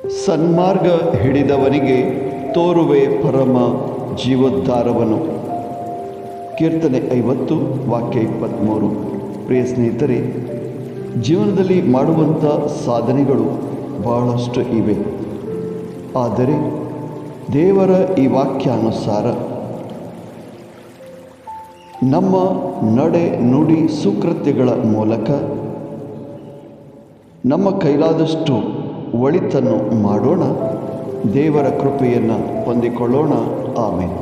ಸನ್ಮಾರ್ಗ ಹಿಡಿದವನಿಗೆ ತೋರುವೆ ಪರಮ ಜೀವೋದ್ಧಾರವನು. ಕೀರ್ತನೆ 50 ವಾಕ್ಯ 23. ಪ್ರಿಯ ಸ್ನೇಹಿತರೆ, ಜೀವನದಲ್ಲಿ ಮಾಡುವಂಥ ಸಾಧನೆಗಳು ಬಹಳಷ್ಟು ಇವೆ. ಆದರೆ ದೇವರ ಈ ವಾಕ್ಯಾನುಸಾರ ನಮ್ಮ ನಡೆ ನುಡಿ ಸುಕೃತ್ಯಗಳ ಮೂಲಕ ನಮ್ಮ ಕೈಲಾದಷ್ಟು ಒಳಿತನ್ನು ಮಾಡೋಣ, ದೇವರ ಕೃಪೆಯನ್ನು ಹೊಂದಿಕೊಳ್ಳೋಣ. ಆಮೆನ್.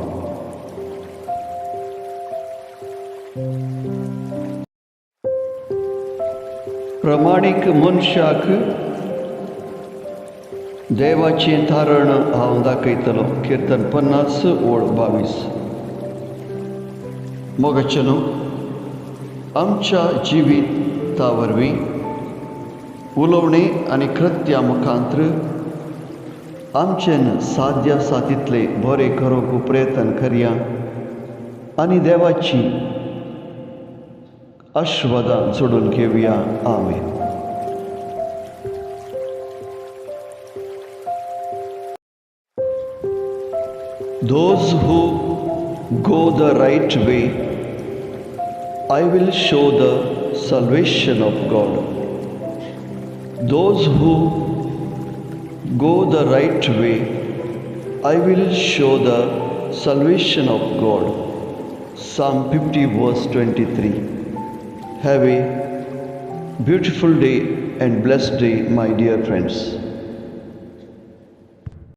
प्रामाणिक मनुष्याक देवाचें तारण हांव दाखयतलो. कीर्तन 50:22. मोगाचनो आमच्या जिविता वरवीं उलोवणे आनी कृत्या मुखांतर आमचें साध्य आसा तितले बरें करूंक प्रयत्न करया आनी देवाची आशीर्वादां जोडून घेवया. आमेन. Those who go the right way, I will show the salvation of God. Those who go the right way, I will show the salvation of God. Psalm 50:23. Have a beautiful day and blessed day, my dear friends.